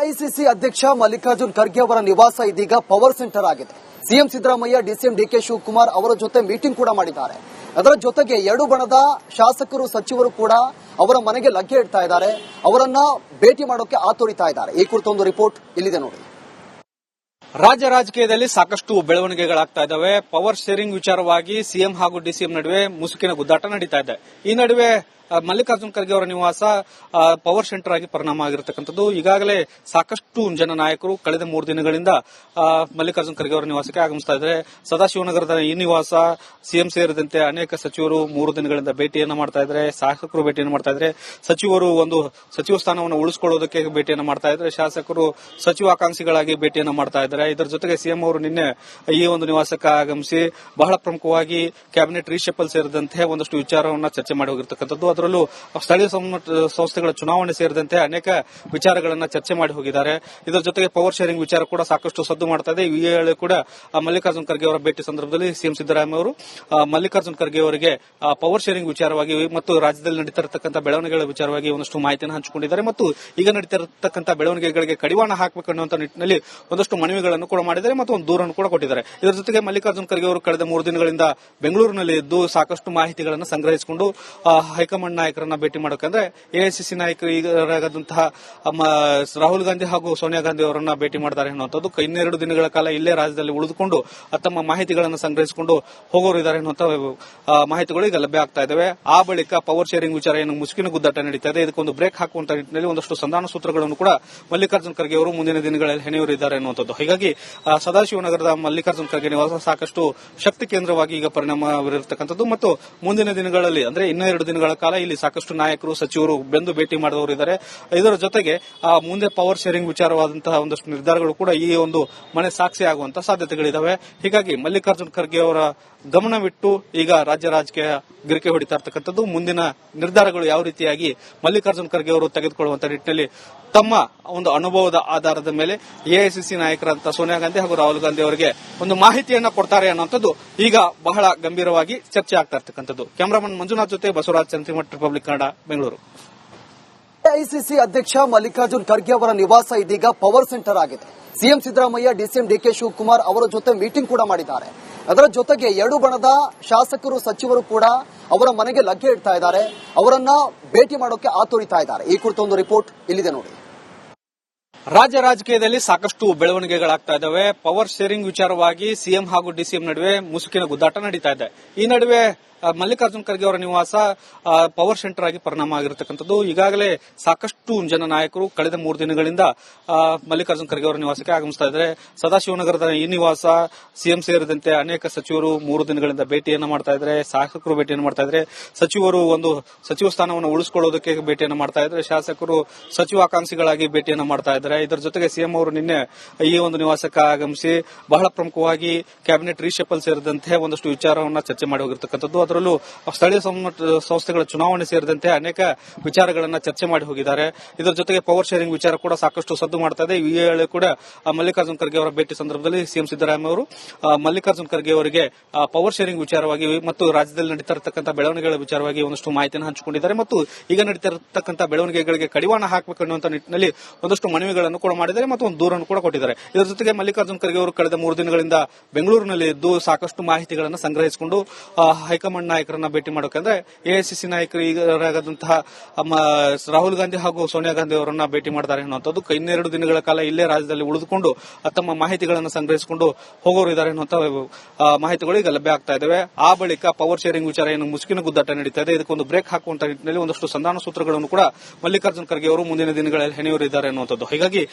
AICC ಅಧ್ಯಕ್ಷ ಮಲ್ಲಿಕಾರ್ಜುನ್ ಖರ್ಗೆ ಅವರ ನಿವಾಸ ಇದೀಗ ಪವರ್ ಸೆಂಟರ್ ಆಗಿದೆ. ಸಿಎಂ ಸಿದ್ದರಾಮಯ್ಯ, ಡಿಸಿಎಂ ಡಿಕೆ ಶಿವಕುಮಾರ್ ಅವರ ಜೊತೆ ಮೀಟಿಂಗ್ ಕೂಡ ಮಾಡಿದ್ದಾರೆ. ಅದರ ಜೊತೆಗೆ ಎರಡು ಬಣದ ಶಾಸಕರು, ಸಚಿವರು ಕೂಡ ಅವರ ಮನೆಗೆ ಲಗ್ಗೆ ಇಡ್ತಾ ಇದ್ದಾರೆ. ಅವರನ್ನ ಭೇಟಿ ಮಾಡೋಕೆ ಆತುರಿತಾ ಇದ್ದಾರೆ. ಈ ಕುರಿತು ಒಂದು ರಿಪೋರ್ಟ್ ಇಲ್ಲಿದೆ ನೋಡಿ. ರಾಜ್ಯ ರಾಜಕೀಯದಲ್ಲಿ ಸಾಕಷ್ಟು ಬೆಳವಣಿಗೆಗಳಾಗ್ತಾ ಇದ್ದಾವೆ. ಪವರ್ ಶೇರಿಂಗ್ ವಿಚಾರವಾಗಿ ಸಿಎಂ ಹಾಗೂ ಡಿಸಿಎಂ ನಡುವೆ ಮುಸುಕಿನ ಗುದ್ದಾಟ ನಡೀತಾ ಇದೆ. ಈ ನಡುವೆ ಮಲ್ಲಿಕಾರ್ಜುನ್ ಖರ್ಗೆ ಅವರ ನಿವಾಸ ಪವರ್ ಸೆಂಟರ್ ಆಗಿ ಪರಿಣಾಮ ಆಗಿರತಕ್ಕಂಥದ್ದು. ಈಗಾಗಲೇ ಸಾಕಷ್ಟು ಜನ ನಾಯಕರು ಕಳೆದ 3 ದಿನಗಳಿಂದ ಮಲ್ಲಿಕಾರ್ಜುನ್ ಖರ್ಗೆ ಅವರ ನಿವಾಸಕ್ಕೆ ಆಗಮಿಸ್ತಾ ಇದ್ದಾರೆ. ಸದಾಶಿವನಗರದ ಈ ನಿವಾಸ ಸಿಎಂ ಸೇರಿದಂತೆ ಅನೇಕ ಸಚಿವರು 3 ದಿನಗಳಿಂದ ಭೇಟಿಯನ್ನು ಮಾಡ್ತಾ ಇದ್ದಾರೆ. ಶಾಸಕರು ಭೇಟಿಯನ್ನು ಮಾಡ್ತಾ ಇದ್ದಾರೆ. ಸಚಿವರು ಒಂದು ಸಚಿವ ಸ್ಥಾನವನ್ನು ಉಳಿಸಿಕೊಳ್ಳೋದಕ್ಕೆ ಭೇಟಿಯನ್ನು ಮಾಡ್ತಾ ಇದ್ದಾರೆ. ಶಾಸಕರು ಸಚಿವಾಕಾಂಕ್ಷಿಗಳಾಗಿ ಭೇಟಿಯನ್ನು ಮಾಡ್ತಾ ಇದ್ದಾರೆ. ಇದರ ಜೊತೆಗೆ ಸಿಎಂ ಅವರು ನಿನ್ನೆ ಈ ಒಂದು ನಿವಾಸಕ್ಕೆ ಆಗಮಿಸಿ ಬಹಳ ಪ್ರಮುಖವಾಗಿ ಕ್ಯಾಬಿನೆಟ್ ರೀಶಫಲ್ ಸೇರಿದಂತೆ ಒಂದಷ್ಟು ವಿಚಾರವನ್ನು ಚರ್ಚೆ ಮಾಡಿ ಹೋಗಿರತಕ್ಕಂಥದ್ದು. ಅದರಲ್ಲೂ ಸ್ಥಳೀಯ ಸಂಸ್ಥೆಗಳ ಚುನಾವಣೆ ಸೇರಿದಂತೆ ಅನೇಕ ವಿಚಾರಗಳನ್ನು ಚರ್ಚೆ ಮಾಡಿ ಹೋಗಿದ್ದಾರೆ. ಇದರ ಜೊತೆಗೆ ಪವರ್ ಶೇರಿಂಗ್ ವಿಚಾರ ಕೂಡ ಸಾಕಷ್ಟು ಸದ್ದು ಮಾಡ್ತಾ ಇದೆ. ಈ ವೇಳೆ ಕೂಡ ಮಲ್ಲಿಕಾರ್ಜುನ್ ಖರ್ಗೆ ಅವರ ಭೇಟಿ ಸಂದರ್ಭದಲ್ಲಿ ಸಿಎಂ ಸಿದ್ದರಾಮಯ್ಯ ಅವರು ಮಲ್ಲಿಕಾರ್ಜುನ್ ಖರ್ಗೆ ಅವರಿಗೆ ಪವರ್ ಶೇರಿಂಗ್ ವಿಚಾರವಾಗಿ ಮತ್ತು ರಾಜ್ಯದಲ್ಲಿ ನಡೀತಿರತಕ್ಕಂಥ ಬೆಳವಣಿಗೆಗಳ ವಿಚಾರವಾಗಿ ಒಂದಷ್ಟು ಮಾಹಿತಿಯನ್ನು ಹಂಚಿಕೊಂಡಿದ್ದಾರೆ ಮತ್ತು ಈಗ ನಡೀತಿರತಕ್ಕಂಥ ಬೆಳವಣಿಗೆಗಳಿಗೆ ಕಡಿವಾಣ ಹಾಕಬೇಕು ಅನ್ನುವಂಥ ನಿಟ್ಟಿನಲ್ಲಿ ಒಂದಷ್ಟು ಮನವಿಗಳನ್ನು ಕೂಡ ಮಾಡಿದ್ದಾರೆ ಮತ್ತು ಒಂದು ದೂರನ್ನು ಕೂಡ ಕೊಟ್ಟಿದ್ದಾರೆ. ಇದರ ಜೊತೆಗೆ ಮಲ್ಲಿಕಾರ್ಜುನ್ ಖರ್ಗೆ ಅವರು ಕಳೆದ 3 ದಿನಗಳಿಂದ ಬೆಂಗಳೂರಿನಲ್ಲಿ ಇದ್ದು ಸಾಕಷ್ಟು ಮಾಹಿತಿಗಳನ್ನು ಸಂಗ್ರಹಿಸಿಕೊಂಡು ಹೈಕಮಾಂಡ್ ನಾಯಕರನ್ನ ಭೇಟಿ ಮಾಡೋಕಂದ್ರೆ ಎಐಸಿಸಿ ನಾಯಕರಾದಂತಹ ರಾಹುಲ್ ಗಾಂಧಿ ಹಾಗೂ ಸೋನಿಯಾ ಗಾಂಧಿ ಅವರನ್ನ ಭೇಟಿ ಮಾಡ್ತಾರೆ ಅನ್ನುವಂಥದ್ದು. ಇನ್ನೆರಡು ದಿನಗಳ ಕಾಲ ಇಲ್ಲೇ ರಾಜ್ಯದಲ್ಲಿ ಉಳಿದುಕೊಂಡು ತಮ್ಮ ಮಾಹಿತಿಗಳನ್ನು ಸಂಗ್ರಹಿಸಿಕೊಂಡು ಹೋಗೋರಿದ್ದಾರೆ ಅನ್ನುವಂಥ ಮಾಹಿತಿಗಳು ಈಗ ಲಭ್ಯ ಆಗ್ತಾ ಇದ್ದಾವೆ. ಆ ಬಳಿಕ ಪವರ್ ಶೇರಿಂಗ್ ವಿಚಾರ ಏನು ಮುಸುಕಿನ ಗುದ್ದಾಟ ನಡೀತಾ ಇದೆ, ಇದಕ್ಕೊಂದು ಬ್ರೇಕ್ ಹಾಕುವಂತ ನಿಟ್ಟಿನಲ್ಲಿ ಒಂದಷ್ಟು ಸಂಧಾನ ಸೂತ್ರಗಳನ್ನು ಕೂಡ ಮಲ್ಲಿಕಾರ್ಜುನ್ ಖರ್ಗೆ ಅವರು ಮುಂದಿನ ದಿನಗಳಲ್ಲಿ ಹೆಣೆಯೂರಿದ್ದಾರೆ ಅನ್ನುವಂಥದ್ದು. ಹೀಗಾಗಿ ಸದಾಶಿವನಗರದ ಮಲ್ಲಿಕಾರ್ಜುನ್ ಖರ್ಗೆ ನಿವಾಸ ಸಾಕಷ್ಟು ಶಕ್ತಿ ಕೇಂದ್ರವಾಗಿ ಈಗ ಪರಿಣಾಮ ಬೀರಿರತಕ್ಕಂಥದ್ದು ಮತ್ತು ಮುಂದಿನ ದಿನಗಳಲ್ಲಿ ಅಂದ್ರೆ ಇನ್ನೂ 2 ದಿನಗಳ ಕಾಲ ಇಲ್ಲಿ ಸಾಕಷ್ಟು ನಾಯಕರು, ಸಚಿವರು ಬೆಂದು ಭೇಟಿ ಮಾಡಿದವರು ಇದ್ದಾರೆ. ಇದರ ಜೊತೆಗೆ ಮುಂದೆ ಪವರ್ ಶೇರಿಂಗ್ ವಿಚಾರವಾದಂತಹ ಒಂದಷ್ಟು ನಿರ್ಧಾರಗಳು ಕೂಡ ಈ ಒಂದು ಮನೆ ಸಾಕ್ಷಿ ಆಗುವಂತಹ ಸಾಧ್ಯತೆಗಳಿದ್ದಾವೆ. ಹೀಗಾಗಿ ಮಲ್ಲಿಕಾರ್ಜುನ್ ಖರ್ಗೆ ಅವರ ಗಮನವಿಟ್ಟು ಈಗ ರಾಜ್ಯ ರಾಜಕೀಯ ಗಿರಿಕೆ ಹೊಡಿತಾ ಇರತಕ್ಕಂಥದ್ದು. ಮುಂದಿನ ನಿರ್ಧಾರಗಳು ಯಾವ ರೀತಿಯಾಗಿ ಮಲ್ಲಿಕಾರ್ಜುನ್ ಖರ್ಗೆ ಅವರು ತೆಗೆದುಕೊಳ್ಳುವಂತ ನಿಟ್ಟಿನಲ್ಲಿ ತಮ್ಮ ಒಂದು ಅನುಭವದ ಆಧಾರದ ಮೇಲೆ ಎಐಸಿಸಿ ನಾಯಕರಾದಂತಹ ಸೋನಿಯಾ ಗಾಂಧಿ ಹಾಗೂ ರಾಹುಲ್ ಗಾಂಧಿ ಅವರಿಗೆ ಒಂದು ಮಾಹಿತಿಯನ್ನ ಕೊಡ್ತಾರೆ ಅನ್ನುವಂಥದ್ದು ಈಗ ಬಹಳ ಗಂಭೀರವಾಗಿ ಚರ್ಚೆ ಆಗ್ತಾ ಇರತಕ್ಕಂಥದ್ದು. ಕ್ಯಾಮರಾಮನ್ ಮಂಜುನಾಥ್ ಜೊತೆ ಬಸವರಾಜ್ ಚಂದ್ರಿಮಠ್, ರಿಪಬ್ಲಿಕ್ ಕನ್ನಡ, ಬೆಂಗಳೂರು. ಎಐಸಿಸಿ ಅಧ್ಯಕ್ಷ ಮಲ್ಲಿಕಾರ್ಜುನ್ ಖರ್ಗೆ ಅವರ ನಿವಾಸ ಇದೀಗ ಪವರ್ ಸೆಂಟರ್ ಆಗಿದೆ. ಸಿಎಂ ಸಿದ್ದರಾಮಯ್ಯ, ಡಿಸಿಎಂ ಡಿಕೆ ಶಿವಕುಮಾರ್ ಅವರ ಜೊತೆ ಮೀಟಿಂಗ್ ಕೂಡ ಮಾಡಿದ್ದಾರೆ. ಅದರ ಜೊತೆಗೆ ಎರಡು ಬಣದ ಶಾಸಕರು, ಸಚಿವರು ಕೂಡ ಅವರ ಮನೆಗೆ ಲಗ್ಗೆ ಇಡ್ತಾ ಇದ್ದಾರೆ. ಅವರನ್ನ ಭೇಟಿ ಮಾಡೋಕೆ ಆತುರಿತಾ ಇದ್ದಾರೆ. ಈ ಕುರಿತು ಒಂದು ರಿಪೋರ್ಟ್ ಇಲ್ಲಿದೆ ನೋಡಿ. ರಾಜ್ಯ ರಾಜಕೀಯದಲ್ಲಿ ಸಾಕಷ್ಟು ಬೆಳವಣಿಗೆಗಳಾಗ್ತಾ ಇದ್ದಾವೆ. ಪವರ್ ಶೇರಿಂಗ್ ವಿಚಾರವಾಗಿ ಸಿಎಂ ಹಾಗೂ ಡಿಸಿಎಂ ನಡುವೆ ಮುಸುಕಿನ ಗುದ್ದಾಟ ನಡೀತಾ ಇದೆ. ಈ ನಡುವೆ ಮಲ್ಲಿಕಾರ್ಜುನ್ ಖರ್ಗೆ ಅವರ ನಿವಾಸ ಪವರ್ ಸೆಂಟರ್ ಆಗಿ ಪರಿಣಾಮ ಆಗಿರತಕ್ಕಂಥದ್ದು. ಈಗಾಗಲೇ ಸಾಕಷ್ಟು ಜನ ನಾಯಕರು ಕಳೆದ 3 ದಿನಗಳಿಂದ ಮಲ್ಲಿಕಾರ್ಜುನ್ ಖರ್ಗೆ ಅವರ ನಿವಾಸಕ್ಕೆ ಆಗಮಿಸ್ತಾ ಇದ್ದಾರೆ. ಸದಾಶಿವನಗರದ ಈ ನಿವಾಸ ಸಿಎಂ ಸೇರಿದಂತೆ ಅನೇಕ ಸಚಿವರು 3 ದಿನಗಳಿಂದ ಭೇಟಿಯನ್ನು ಮಾಡ್ತಾ ಇದ್ದಾರೆ. ಶಾಸಕರು ಭೇಟಿಯನ್ನು ಮಾಡ್ತಾ ಇದ್ದಾರೆ. ಸಚಿವರು ಒಂದು ಸಚಿವ ಸ್ಥಾನವನ್ನು ಉಳಿಸಿಕೊಳ್ಳೋದಕ್ಕೆ ಭೇಟಿಯನ್ನು ಮಾಡ್ತಾ ಇದ್ದಾರೆ. ಶಾಸಕರು ಸಚಿವಾಕಾಂಕ್ಷಿಗಳಾಗಿ ಭೇಟಿಯನ್ನು ಮಾಡ್ತಾ ಇದ್ದಾರೆ. ಇದರ ಜೊತೆಗೆ ಸಿಎಂ ಅವರು ನಿನ್ನೆ ಈ ಒಂದು ನಿವಾಸಕ್ಕೆ ಆಗಮಿಸಿ ಬಹಳ ಪ್ರಮುಖವಾಗಿ ಕ್ಯಾಬಿನೆಟ್ ರೀಶಫಲ್ ಸೇರಿದಂತೆ ಒಂದಷ್ಟು ವಿಚಾರವನ್ನು ಚರ್ಚೆ ಮಾಡಿ ಹೋಗಿರತಕ್ಕಂಥದ್ದು. ಅದರಲ್ಲೂ ಸ್ಥಳೀಯ ಸಂಸ್ಥೆಗಳ ಚುನಾವಣೆ ಸೇರಿದಂತೆ ಅನೇಕ ವಿಚಾರಗಳನ್ನು ಚರ್ಚೆ ಮಾಡಿ ಹೋಗಿದ್ದಾರೆ. ಇದರ ಜೊತೆಗೆ ಪವರ್ ಶೇರಿಂಗ್ ವಿಚಾರ ಕೂಡ ಸಾಕಷ್ಟು ಸದ್ದು ಮಾಡ್ತಾ ಇದೆ. ಈ ವೇಳೆ ಕೂಡ ಮಲ್ಲಿಕಾರ್ಜುನ್ ಖರ್ಗೆ ಅವರ ಭೇಟಿ ಸಂದರ್ಭದಲ್ಲಿ ಸಿಎಂ ಸಿದ್ದರಾಮಯ್ಯ ಅವರು ಮಲ್ಲಿಕಾರ್ಜುನ್ ಖರ್ಗೆ ಅವರಿಗೆ ಪವರ್ ಶೇರಿಂಗ್ ವಿಚಾರವಾಗಿ ಮತ್ತು ರಾಜ್ಯದಲ್ಲಿ ನಡೀತಿರತಕ್ಕಂಥ ಬೆಳವಣಿಗೆಗಳ ವಿಚಾರವಾಗಿ ಒಂದಷ್ಟು ಮಾಹಿತಿಯನ್ನು ಹಂಚಿಕೊಂಡಿದ್ದಾರೆ ಮತ್ತು ಈಗ ನಡೀತಿರತಕ್ಕಂಥ ಬೆಳವಣಿಗೆಗಳಿಗೆ ಕಡಿವಾಣ ಹಾಕಬೇಕು ಅನ್ನುವಂಥ ನಿಟ್ಟಿನಲ್ಲಿ ಒಂದಷ್ಟು ಮನವಿಗಳನ್ನು ಕೂಡ ಮಾಡಿದ್ದಾರೆ ಮತ್ತು ಒಂದು ದೂರನ್ನು ಕೂಡ ಕೊಟ್ಟಿದ್ದಾರೆ. ಇದರ ಜೊತೆಗೆ ಮಲ್ಲಿಕಾರ್ಜುನ್ ಖರ್ಗೆ ಅವರು ಕಳೆದ 3 ದಿನಗಳಿಂದ ಬೆಂಗಳೂರಿನಲ್ಲಿ ಇದ್ದು ಸಾಕಷ್ಟು ಮಾಹಿತಿಗಳನ್ನು ಸಂಗ್ರಹಿಸಿಕೊಂಡು ಹೈಕಮಾಂಡ್ ನಾಯಕರನ್ನ ಭೇಟಿ ಮಾಡೋಕಂದ್ರೆ ಎಐಸಿಸಿ ನಾಯಕರಾದಂತಹ ರಾಹುಲ್ ಗಾಂಧಿ ಹಾಗೂ ಸೋನಿಯಾ ಗಾಂಧಿ ಅವರನ್ನ ಭೇಟಿ ಮಾಡ್ತಾರೆ ಅನ್ನುವಂಥದ್ದು. ಇನ್ನೆರಡು ದಿನಗಳ ಕಾಲ ಇಲ್ಲೇ ರಾಜ್ಯದಲ್ಲಿ ಉಳಿದುಕೊಂಡು ತಮ್ಮ ಮಾಹಿತಿಗಳನ್ನು ಸಂಗ್ರಹಿಸಿಕೊಂಡು ಹೋಗೋರಿದ್ದಾರೆ ಅನ್ನುವಂಥ ಮಾಹಿತಿಗಳು ಈಗ ಲಭ್ಯ ಆಗ್ತಾ ಇದ್ದಾವೆ. ಆ ಬಳಿಕ ಪವರ್ ಶೇರಿಂಗ್ ವಿಚಾರ ಏನು ಮುಸುಕಿನ ಗುದ್ದಾಟ ನಡೀತಾ ಇದೆ, ಇದಕ್ಕೊಂದು ಬ್ರೇಕ್ ಹಾಕುವಂತ ನಿಟ್ಟಿನಲ್ಲಿ ಒಂದಷ್ಟು ಸಂಧಾನ ಸೂತ್ರಗಳನ್ನು ಕೂಡ ಮಲ್ಲಿಕಾರ್ಜುನ್ ಖರ್ಗೆ ಅವರು ಮುಂದಿನ ದಿನಗಳಲ್ಲಿ ಹೆಣೆಯೂರಿದ್ದಾರೆ ಅನ್ನುವಂಥದ್ದು. ಹೀಗಾಗಿ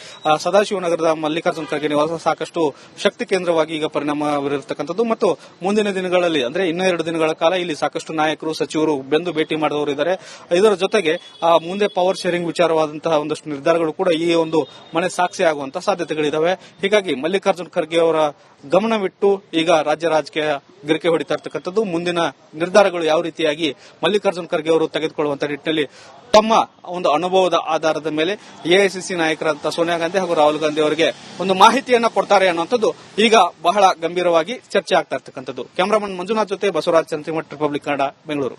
ಸದಾಶಿವನಗರದ ಮಲ್ಲಿಕಾರ್ಜುನ್ ಖರ್ಗೆ ನಿವಾಸ ಸಾಕಷ್ಟು ಶಕ್ತಿ ಕೇಂದ್ರವಾಗಿ ಈಗ ಪರಿಣಾಮ ಬೀರಿರತಕ್ಕಂಥದ್ದು ಮತ್ತು ಮುಂದಿನ ದಿನಗಳಲ್ಲಿ ಅಂದ್ರೆ ಇನ್ನೂ 2 ದಿನಗಳ ಕಾಲ ಇಲ್ಲಿ ಸಾಕಷ್ಟು ನಾಯಕರು, ಸಚಿವರು ಬೆಂದು ಭೇಟಿ ಮಾಡಿದವರು ಇದ್ದಾರೆ. ಇದರ ಜೊತೆಗೆ ಮುಂದೆ ಪವರ್ ಶೇರಿಂಗ್ ವಿಚಾರವಾದಂತಹ ಒಂದಷ್ಟು ನಿರ್ಧಾರಗಳು ಕೂಡ ಈ ಒಂದು ಮನೆ ಸಾಕ್ಷಿ ಆಗುವಂತಹ ಸಾಧ್ಯತೆಗಳಿದ್ದಾವೆ. ಹೀಗಾಗಿ ಮಲ್ಲಿಕಾರ್ಜುನ್ ಖರ್ಗೆ ಅವರ ಗಮನವಿಟ್ಟು ಈಗ ರಾಜ್ಯ ರಾಜಕೀಯ ಗಿರಿಕೆ ಹೊಡಿತಾ ಇರತಕ್ಕಂಥದ್ದು. ಮುಂದಿನ ನಿರ್ಧಾರಗಳು ಯಾವ ರೀತಿಯಾಗಿ ಮಲ್ಲಿಕಾರ್ಜುನ್ ಖರ್ಗೆ ಅವರು ತೆಗೆದುಕೊಳ್ಳುವಂತ ನಿಟ್ಟಿನಲ್ಲಿ ತಮ್ಮ ಒಂದು ಅನುಭವದ ಆಧಾರದ ಮೇಲೆ ಎಐಸಿಸಿ ನಾಯಕರಾದಂತಹ ಸೋನಿಯಾ ಗಾಂಧಿ ಹಾಗೂ ರಾಹುಲ್ ಗಾಂಧಿ ಅವರಿಗೆ ಒಂದು ಮಾಹಿತಿಯನ್ನ ಕೊಡ್ತಾರೆ ಅನ್ನುವಂಥದ್ದು ಈಗ ಬಹಳ ಗಂಭೀರವಾಗಿ ಚರ್ಚೆ ಆಗ್ತಾ ಇರತಕ್ಕಂಥದ್ದು. ಕ್ಯಾಮರಾಮನ್ ಮಂಜುನಾಥ್ ಜೊತೆ ಬಸವರಾಜ್ ಚಂದ್ರಿಮಠ್, ರಿಪಬ್ಲಿಕ್ ಕನ್ನಡ, ಬೆಂಗಳೂರು.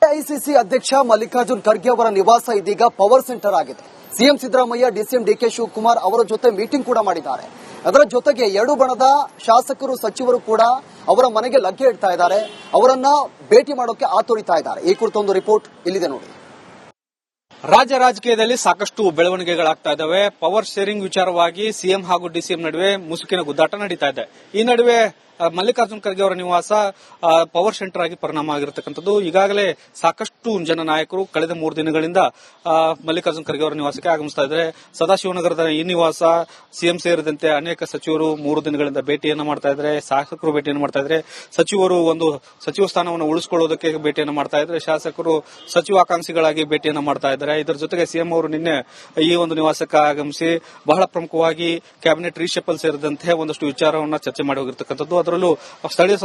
ಎಐಸಿಸಿ ಅಧ್ಯಕ್ಷ ಮಲ್ಲಿಕಾರ್ಜುನ್ ಖರ್ಗೆ ಅವರ ನಿವಾಸ ಇದೀಗ ಪವರ್ ಸೆಂಟರ್ ಆಗಿದೆ. ಸಿಎಂ ಸಿದ್ದರಾಮಯ್ಯ, ಡಿಸಿಎಂ ಡಿಕೆ ಶಿವಕುಮಾರ್ ಅವರ ಜೊತೆ ಮೀಟಿಂಗ್ ಕೂಡ ಮಾಡಿದ್ದಾರೆ. ಅದರ ಜೊತೆಗೆ ಎರಡು ಬಣದ ಶಾಸಕರು, ಸಚಿವರು ಕೂಡ ಅವರ ಮನೆಗೆ ಲಗ್ಗೆ ಇಡ್ತಾ ಇದ್ದಾರೆ. ಅವರನ್ನ ಭೇಟಿ ಮಾಡೋಕೆ ಆತುರಿತಾ ಇದ್ದಾರೆ. ಈ ಕುರಿತ ಒಂದು ರಿಪೋರ್ಟ್ ಇಲ್ಲಿದೆ ನೋಡಿ. ರಾಜ್ಯ ರಾಜಕೀಯದಲ್ಲಿ ಸಾಕಷ್ಟು ಬೆಳವಣಿಗೆಗಳಾಗ್ತಾ ಇದ್ದಾವೆ. ಪವರ್ ಶೇರಿಂಗ್ ವಿಚಾರವಾಗಿ ಸಿಎಂ ಹಾಗೂ ಡಿಸಿಎಂ ನಡುವೆ ಮುಸುಕಿನ ಗುದ್ದಾಟ ನಡೀತಾ ಇದೆ. ಈ ನಡುವೆ ಮಲ್ಲಿಕಾರ್ಜುನ್ ಖರ್ಗೆ ಅವರ ನಿವಾಸ ಪವರ್ ಸೆಂಟರ್ ಆಗಿ ಪರಿಣಾಮ ಆಗಿರತಕ್ಕಂಥದ್ದು. ಈಗಾಗಲೇ ಸಾಕಷ್ಟು ಜನ ನಾಯಕರು ಕಳೆದ 3 ದಿನಗಳಿಂದ ಮಲ್ಲಿಕಾರ್ಜುನ್ ಖರ್ಗೆ ಅವರ ನಿವಾಸಕ್ಕೆ ಆಗಮಿಸ್ತಾ ಇದ್ದಾರೆ. ಸದಾಶಿವನಗರದ ಈ ನಿವಾಸ ಸಿಎಂ ಸೇರಿದಂತೆ ಅನೇಕ ಸಚಿವರು 3 ದಿನಗಳಿಂದ ಭೇಟಿಯನ್ನು ಮಾಡ್ತಾ ಇದ್ದಾರೆ. ಶಾಸಕರು ಭೇಟಿಯನ್ನು ಮಾಡ್ತಾ ಇದ್ದಾರೆ. ಸಚಿವರು ಒಂದು ಸಚಿವ ಸ್ಥಾನವನ್ನು ಉಳಿಸಿಕೊಳ್ಳೋದಕ್ಕೆ ಭೇಟಿಯನ್ನು ಮಾಡ್ತಾ ಇದ್ದಾರೆ. ಶಾಸಕರು ಸಚಿವಾಕಾಂಕ್ಷಿಗಳಾಗಿ ಭೇಟಿಯನ್ನು ಮಾಡ್ತಾ ಇದ್ದಾರೆ. ಇದರ ಜೊತೆಗೆ ಸಿಎಂ ಅವರು ನಿನ್ನೆ ಈ ಒಂದು ನಿವಾಸಕ್ಕೆ ಆಗಮಿಸಿ ಬಹಳ ಪ್ರಮುಖವಾಗಿ ಕ್ಯಾಬಿನೆಟ್ ರೀಶಫಲ್ ಸೇರಿದಂತೆ ಒಂದಷ್ಟು ವಿಚಾರವನ್ನು ಚರ್ಚೆ ಮಾಡಿ ಹೋಗಿರತಕ್ಕಂಥದ್ದು. ಅದರಲ್ಲೂ ಸ್ಥಳೀಯ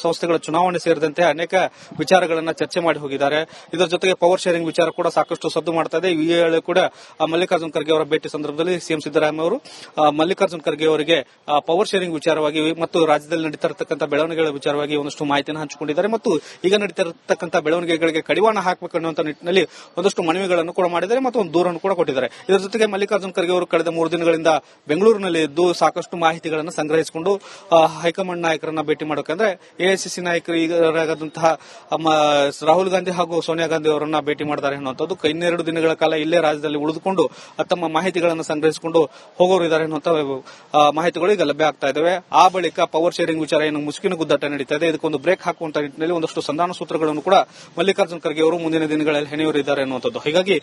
ಸಂಸ್ಥೆಗಳ ಚುನಾವಣೆ ಸೇರಿದಂತೆ ಅನೇಕ ವಿಚಾರಗಳನ್ನು ಚರ್ಚೆ ಮಾಡಿ ಹೋಗಿದ್ದಾರೆ. ಇದರ ಜೊತೆಗೆ ಪವರ್ ಶೇರಿಂಗ್ ವಿಚಾರ ಕೂಡ ಸಾಕಷ್ಟು ಸದ್ದು ಮಾಡ್ತಾ ಇದೆ. ಈ ವೇಳೆ ಕೂಡ ಮಲ್ಲಿಕಾರ್ಜುನ್ ಖರ್ಗೆ ಅವರ ಭೇಟಿ ಸಂದರ್ಭದಲ್ಲಿ ಸಿಎಂ ಸಿದ್ದರಾಮಯ್ಯ ಅವರು ಮಲ್ಲಿಕಾರ್ಜುನ್ ಖರ್ಗೆ ಅವರಿಗೆ ಪವರ್ ಶೇರಿಂಗ್ ವಿಚಾರವಾಗಿ ಮತ್ತು ರಾಜ್ಯದಲ್ಲಿ ನಡೀತಾ ಇರತಕ್ಕಂಥ ಬೆಳವಣಿಗೆಗಳ ವಿಚಾರವಾಗಿ ಒಂದಷ್ಟು ಮಾಹಿತಿಯನ್ನು ಹಂಚಿಕೊಂಡಿದ್ದಾರೆ ಮತ್ತು ಈಗ ನಡೀತಾ ಇರತಕ್ಕಂಥ ಬೆಳವಣಿಗೆಗಳಿಗೆ ಕಡಿವಾಣ ಹಾಕಬೇಕು ಅನ್ನುವಂಥ ನಿಟ್ಟಿನಲ್ಲಿ ಒಂದಷ್ಟು ಮನವಿಗಳನ್ನು ಕೂಡ ಮಾಡಿದ್ದಾರೆ ಮತ್ತು ಒಂದು ದೂರನ್ನು ಕೂಡ ಕೊಟ್ಟಿದ್ದಾರೆ. ಇದರ ಜೊತೆಗೆ ಮಲ್ಲಿಕಾರ್ಜುನ್ ಖರ್ಗೆ ಅವರು ಕಳೆದ 3 ದಿನಗಳಿಂದ ಬೆಂಗಳೂರಿನಲ್ಲಿ ಇದ್ದು ಸಾಕಷ್ಟು ಮಾಹಿತಿಗಳನ್ನು ಸಂಗ್ರಹಿಸಿಕೊಂಡು ಹೈಕಮಾಂಡ್ ನಾಯಕರನ್ನ ಭೇಟಿ ಮಾಡೋಕಂದ್ರೆ ಎಐಸಿಸಿ ನಾಯಕರಾದಂತಹ ರಾಹುಲ್ ಗಾಂಧಿ ಹಾಗೂ ಸೋನಿಯಾ ಗಾಂಧಿ ಅವರನ್ನ ಭೇಟಿ ಮಾಡ್ತಾರೆ ಅನ್ನುವಂಥದ್ದು. ಇನ್ನೆರಡು ದಿನಗಳ ಕಾಲ ಇಲ್ಲೇ ರಾಜ್ಯದಲ್ಲಿ ಉಳಿದುಕೊಂಡು ತಮ್ಮ ಮಾಹಿತಿಗಳನ್ನು ಸಂಗ್ರಹಿಸಿಕೊಂಡು ಹೋಗೋರು ಇದ್ದಾರೆ ಅನ್ನುವಂಥ ಮಾಹಿತಿಗಳು ಈಗ ಲಭ್ಯ ಆಗ್ತಾ ಇದಾವೆ. ಆ ಬಳಿಕ ಪವರ್ ಶೇರಿಂಗ್ ವಿಚಾರ ಏನು ಮುಸುಕಿನ ಗುದ್ದಾಟ ನಡೀತಾ ಇದೆ, ಇದಕ್ಕೊಂದು ಬ್ರೇಕ್ ಹಾಕುವಂತ ನಿಟ್ಟಿನಲ್ಲಿ ಒಂದಷ್ಟು ಸಂಧಾನ ಸೂತ್ರಗಳನ್ನು ಕೂಡ ಮಲ್ಲಿಕಾರ್ಜುನ್ ಖರ್ಗೆ ಅವರು ಮುಂದಿನ ದಿನಗಳಲ್ಲಿ ಹೆಣೆಯೂರಿದ್ದಾರೆ ಅನ್ನುವಂಥದ್ದು. ಹೀಗಾಗಿ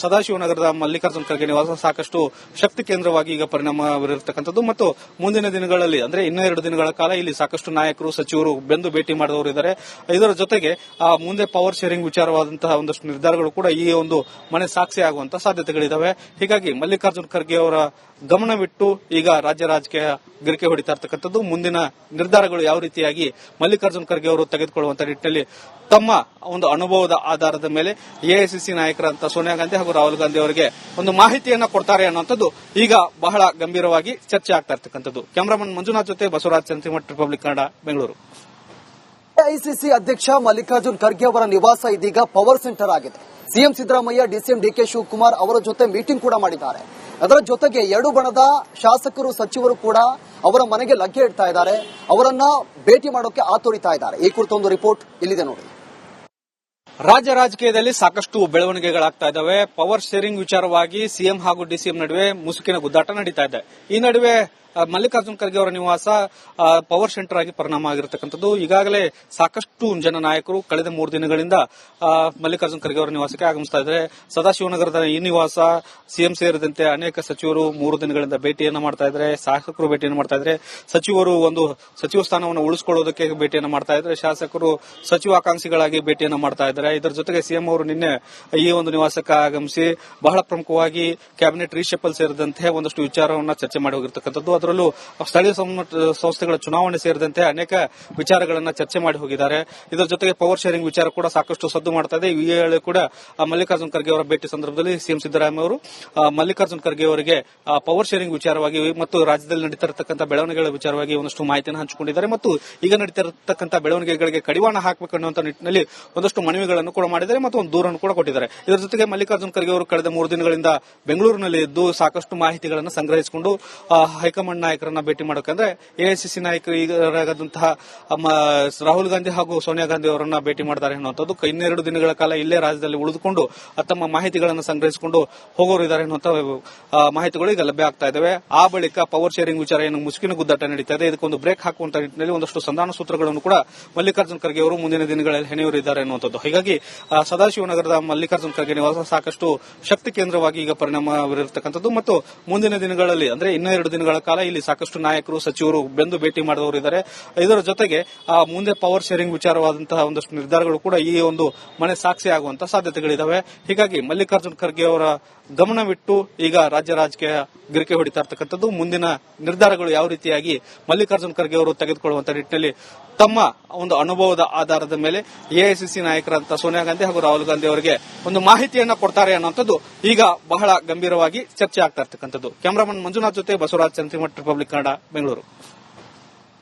ಸದಾಶಿವನಗರದ ಮಲ್ಲಿಕಾರ್ಜುನ್ ಖರ್ಗೆ ನಿವಾಸ ಸಾಕಷ್ಟು ಶಕ್ತಿ ಕೇಂದ್ರವಾಗಿ ಈಗ ಪರಿಣಾಮ ಬೀರಿರತಕ್ಕಂಥದ್ದು ಮತ್ತು ಮುಂದಿನ ದಿನಗಳಲ್ಲಿ ಅಂದ್ರೆ ಇನ್ನೂ 2 ದಿನಗಳ ಕಾಲ ಇಲ್ಲಿ ಸಾಕಷ್ಟು ನಾಯಕರು, ಸಚಿವರು ಬೆಂದು ಭೇಟಿ ಮಾಡಿದವರು ಇದ್ದಾರೆ. ಇದರ ಜೊತೆಗೆ ಮುಂದೆ ಪವರ್ ಶೇರಿಂಗ್ ವಿಚಾರವಾದಂತಹ ಒಂದಷ್ಟು ನಿರ್ಧಾರಗಳು ಕೂಡ ಈ ಒಂದು ಮನೆ ಸಾಕ್ಷಿ ಆಗುವಂತಹ ಸಾಧ್ಯತೆಗಳಿದಾವೆ. ಹೀಗಾಗಿ ಮಲ್ಲಿಕಾರ್ಜುನ್ ಖರ್ಗೆ ಅವರ ಗಮನವಿಟ್ಟು ಈಗ ರಾಜ್ಯ ರಾಜಕೀಯ ಗಿರಿಕೆ ಹೊಡಿತಾ ಇರತಕ್ಕಂಥದ್ದು. ಮುಂದಿನ ನಿರ್ಧಾರಗಳು ಯಾವ ರೀತಿಯಾಗಿ ಮಲ್ಲಿಕಾರ್ಜುನ್ ಖರ್ಗೆ ಅವರು ತೆಗೆದುಕೊಳ್ಳುವಂತ ನಿಟ್ಟಿನಲ್ಲಿ ತಮ್ಮ ಒಂದು ಅನುಭವದ ಆಧಾರದ ಮೇಲೆ ಎಐಸಿಸಿ ನಾಯಕರಂತ ಸೋನಿಯಾ ಗಾಂಧಿ ಹಾಗೂ ರಾಹುಲ್ ಗಾಂಧಿ ಅವರಿಗೆ ಒಂದು ಮಾಹಿತಿಯನ್ನ ಕೊಡ್ತಾರೆ ಅನ್ನುವಂಥದ್ದು ಈಗ ಬಹಳ ಗಂಭೀರವಾಗಿ ಚರ್ಚೆ ಆಗ್ತಾ ಇರತಕ್ಕಂಥದ್ದು. ಕ್ಯಾಮರಾಮನ್ ಮಂಜುನಾಥ್ ಜೊತೆ ಬಸವರಾಜ್ ಚಂದ್ರಮಠ್, ರಿಪಬ್ಲಿಕ್ ಕನ್ನಡ, ಬೆಂಗಳೂರು. ಎಐಸಿಸಿ ಅಧ್ಯಕ್ಷ ಮಲ್ಲಿಕಾರ್ಜುನ್ ಖರ್ಗೆ ಅವರ ನಿವಾಸ ಇದೀಗ ಪವರ್ ಸೆಂಟರ್ ಆಗಿದೆ. ಸಿಎಂ ಸಿದ್ದರಾಮಯ್ಯ, ಡಿಸಿಎಂ ಡಿಕೆ ಶಿವಕುಮಾರ್ ಅವರ ಜೊತೆ ಮೀಟಿಂಗ್ ಕೂಡ ಮಾಡಿದ್ದಾರೆ. ಅದರ ಜೊತೆಗೆ ಎರಡು ಬಣದ ಶಾಸಕರು, ಸಚಿವರು ಕೂಡ ಅವರ ಮನೆಗೆ ಲಗ್ಗೆ ಇಡ್ತಾ ಇದ್ದಾರೆ. ಅವರನ್ನ ಭೇಟಿ ಮಾಡೋಕೆ ಆತುರಿತಾ ಇದ್ದಾರೆ. ಈ ಕುರಿತ ಒಂದು ರಿಪೋರ್ಟ್ ಇಲ್ಲಿದೆ ನೋಡಿ. ರಾಜ್ಯ ರಾಜಕೀಯದಲ್ಲಿ ಸಾಕಷ್ಟು ಬೆಳವಣಿಗೆಗಳಾಗ್ತಾ ಇದ್ದಾವೆ. ಪವರ್ ಶೇರಿಂಗ್ ವಿಚಾರವಾಗಿ ಸಿಎಂ ಹಾಗೂ ಡಿಸಿಎಂ ನಡುವೆ ಮುಸುಕಿನ ಗುದ್ದಾಟ ನಡೀತಾ ಇದೆ. ಈ ನಡುವೆ ಮಲ್ಲಿಕಾರ್ಜುನ್ ಖರ್ಗೆ ಅವರ ನಿವಾಸ ಪವರ್ ಸೆಂಟರ್ ಆಗಿ ಪರಿಣಾಮ ಆಗಿರತಕ್ಕಂಥದ್ದು. ಈಗಾಗಲೇ ಸಾಕಷ್ಟು ಜನ ನಾಯಕರು ಕಳೆದ 3 ದಿನಗಳಿಂದ ಮಲ್ಲಿಕಾರ್ಜುನ್ ಖರ್ಗೆ ಅವರ ನಿವಾಸಕ್ಕೆ ಆಗಮಿಸ್ತಾ ಇದ್ದಾರೆ. ಸದಾಶಿವನಗರದ ಈ ನಿವಾಸ ಸಿಎಂ ಸೇರಿದಂತೆ ಅನೇಕ ಸಚಿವರು 3 ದಿನಗಳಿಂದ ಭೇಟಿಯನ್ನು ಮಾಡ್ತಾ ಇದ್ದಾರೆ. ಶಾಸಕರು ಭೇಟಿಯನ್ನು ಮಾಡ್ತಾ ಇದ್ದಾರೆ. ಸಚಿವರು ಒಂದು ಸಚಿವ ಸ್ಥಾನವನ್ನು ಉಳಿಸಿಕೊಳ್ಳೋದಕ್ಕೆ ಭೇಟಿಯನ್ನು ಮಾಡ್ತಾ ಇದ್ದಾರೆ. ಶಾಸಕರು ಸಚಿವಾಕಾಂಕ್ಷಿಗಳಾಗಿ ಭೇಟಿಯನ್ನು ಮಾಡ್ತಾ ಇದ್ದಾರೆ. ಇದರ ಜೊತೆಗೆ ಸಿಎಂ ಅವರು ನಿನ್ನೆ ಈ ಒಂದು ನಿವಾಸಕ್ಕೆ ಆಗಮಿಸಿ ಬಹಳ ಪ್ರಮುಖವಾಗಿ ಕ್ಯಾಬಿನೆಟ್ ರೀಶಫಲ್ ಸೇರಿದಂತೆ ಒಂದಷ್ಟು ವಿಚಾರವನ್ನು ಚರ್ಚೆ ಮಾಡಿ ಹೋಗಿರತಕ್ಕಂಥದ್ದು. ಅದರಲ್ಲೂ ಸ್ಥಳೀಯ ಸಂಸ್ಥೆಗಳ ಚುನಾವಣೆ ಸೇರಿದಂತೆ ಅನೇಕ ವಿಚಾರಗಳನ್ನು ಚರ್ಚೆ ಮಾಡಿ ಹೋಗಿದ್ದಾರೆ. ಇದರ ಜೊತೆಗೆ ಪವರ್ ಶೇರಿಂಗ್ ವಿಚಾರ ಕೂಡ ಸಾಕಷ್ಟು ಸದ್ದು ಮಾಡ್ತಾ ಇದೆ. ಈ ವೇಳೆ ಕೂಡ ಮಲ್ಲಿಕಾರ್ಜುನ್ ಖರ್ಗೆ ಅವರ ಭೇಟಿ ಸಂದರ್ಭದಲ್ಲಿ ಸಿಎಂ ಸಿದ್ದರಾಮಯ್ಯ ಅವರು ಮಲ್ಲಿಕಾರ್ಜುನ್ ಖರ್ಗೆ ಅವರಿಗೆ ಪವರ್ ಶೇರಿಂಗ್ ವಿಚಾರವಾಗಿ ಮತ್ತು ರಾಜ್ಯದಲ್ಲಿ ನಡೀತಾ ಇರತಕ್ಕಂಥ ಬೆಳವಣಿಗೆಗಳ ವಿಚಾರವಾಗಿ ಒಂದಷ್ಟು ಮಾಹಿತಿಯನ್ನು ಹಂಚಿಕೊಂಡಿದ್ದಾರೆ ಮತ್ತು ಈಗ ನಡೀತಾ ಇರತಕ್ಕಂಥ ಬೆಳವಣಿಗೆಗಳಿಗೆ ಕಡಿವಾಣ ಹಾಕಬೇಕು ಅನ್ನುವಂಥ ನಿಟ್ಟಿನಲ್ಲಿ ಒಂದಷ್ಟು ಮನವಿಗಳನ್ನು ಕೂಡ ಮಾಡಿದ್ದಾರೆ ಮತ್ತು ಒಂದು ದೂರನ್ನು ಕೂಡ ಕೊಟ್ಟಿದ್ದಾರೆ. ಇದರ ಜೊತೆಗೆ ಮಲ್ಲಿಕಾರ್ಜುನ್ ಖರ್ಗೆ ಅವರು ಕಳೆದ 3 ದಿನಗಳಿಂದ ಬೆಂಗಳೂರಿನಲ್ಲಿ ಇದ್ದು ಸಾಕಷ್ಟು ಮಾಹಿತಿಗಳನ್ನು ಸಂಗ್ರಹಿಸಿಕೊಂಡು ಹೈಕಮಾಂಡ್ ನಾಯಕರನ್ನ ಭೇಟಿ ಮಾಡೋಕಂದ್ರೆ ಎಐಸಿಸಿ ನಾಯಕರಾದಂತಹ ರಾಹುಲ್ ಗಾಂಧಿ ಹಾಗೂ ಸೋನಿಯಾ ಗಾಂಧಿ ಅವರನ್ನ ಭೇಟಿ ಮಾಡ್ತಾರೆ ಅನ್ನುವಂಥದ್ದು. ಇನ್ನೆರಡು ದಿನಗಳ ಕಾಲ ಇಲ್ಲೇ ರಾಜ್ಯದಲ್ಲಿ ಉಳಿದುಕೊಂಡು ತಮ್ಮ ಮಾಹಿತಿಗಳನ್ನು ಸಂಗ್ರಹಿಸಿಕೊಂಡು ಹೋಗೋರು ಇದ್ದಾರೆ ಅನ್ನುವಂಥ ಮಾಹಿತಿಗಳು ಈಗ ಲಭ್ಯ ಆಗ್ತಾ ಇದಾವೆ. ಆ ಬಳಿಕ ಪವರ್ ಶೇರಿಂಗ್ ವಿಚಾರ ಏನು ಮುಸುಕಿನ ಗುದ್ದಾಟ ನಡೀತಾ ಇದೆ, ಇದಕ್ಕೊಂದು ಬ್ರೇಕ್ ಹಾಕುವಂತ ನಿಟ್ಟಿನಲ್ಲಿ ಒಂದಷ್ಟು ಸಂಧಾನ ಸೂತ್ರಗಳನ್ನು ಕೂಡ ಮಲ್ಲಿಕಾರ್ಜುನ್ ಖರ್ಗೆ ಅವರು ಮುಂದಿನ ದಿನಗಳಲ್ಲಿ ಹೆಣೆಯೂರಿದ್ದಾರೆ ಅನ್ನುವಂಥದ್ದು. ಹೀಗಾಗಿ ಸದಾಶಿವನಗರದ ಮಲ್ಲಿಕಾರ್ಜುನ್ ಖರ್ಗೆ ನಿವಾಸ ಸಾಕಷ್ಟು ಶಕ್ತಿ ಕೇಂದ್ರವಾಗಿ ಈಗ ಪರಿಣಾಮ ಬೀರಿರತಕ್ಕಂಥದ್ದು ಮತ್ತು ಮುಂದಿನ ದಿನಗಳಲ್ಲಿ ಅಂದ್ರೆ ಇನ್ನೂ 2 ದಿನಗಳ ಕಾಲ ಇಲ್ಲಿ ಸಾಕಷ್ಟು ನಾಯಕರು, ಸಚಿವರು ಬೆಂದು ಭೇಟಿ ಮಾಡಿದವರು ಇದ್ದಾರೆ. ಇದರ ಜೊತೆಗೆ ಮುಂದೆ ಪವರ್ ಶೇರಿಂಗ್ ವಿಚಾರವಾದಂತಹ ಒಂದಷ್ಟು ನಿರ್ಧಾರಗಳು ಕೂಡ ಈ ಒಂದು ಮನೆ ಸಾಕ್ಷಿ ಆಗುವಂತಹ ಸಾಧ್ಯತೆಗಳಿದಾವೆ. ಹೀಗಾಗಿ ಮಲ್ಲಿಕಾರ್ಜುನ್ ಖರ್ಗೆ ಅವರ ಗಮನವಿಟ್ಟು ಈಗ ರಾಜ್ಯ ರಾಜಕೀಯ ಗಿರಿಕೆ ಹೊಡಿತಾ ಇರತಕ್ಕಂಥದ್ದು. ಮುಂದಿನ ನಿರ್ಧಾರಗಳು ಯಾವ ರೀತಿಯಾಗಿ ಮಲ್ಲಿಕಾರ್ಜುನ್ ಖರ್ಗೆ ಅವರು ತೆಗೆದುಕೊಳ್ಳುವಂತ ನಿಟ್ಟಿನಲ್ಲಿ ತಮ್ಮ ಒಂದು ಅನುಭವದ ಆಧಾರದ ಮೇಲೆ ಎಐಸಿಸಿ ನಾಯಕರಂತ ಸೋನಿಯಾ ಗಾಂಧಿ ಹಾಗೂ ರಾಹುಲ್ ಗಾಂಧಿ ಅವರಿಗೆ ಒಂದು ಮಾಹಿತಿಯನ್ನ ಕೊಡ್ತಾರೆ ಅನ್ನುವಂಥದ್ದು ಈಗ ಬಹಳ ಗಂಭೀರವಾಗಿ ಚರ್ಚೆ ಆಗ್ತಾ ಇರತಕ್ಕಂಥದ್ದು. ಕ್ಯಾಮರಾಮನ್ ಮಂಜುನಾಥ್ ಜೊತೆ ಬಸವರಾಜ್ ಚಂದ್ರಮಠ್, ರಿಪಬ್ಲಿಕ್ ಕನ್ನಡ, ಬೆಂಗಳೂರು.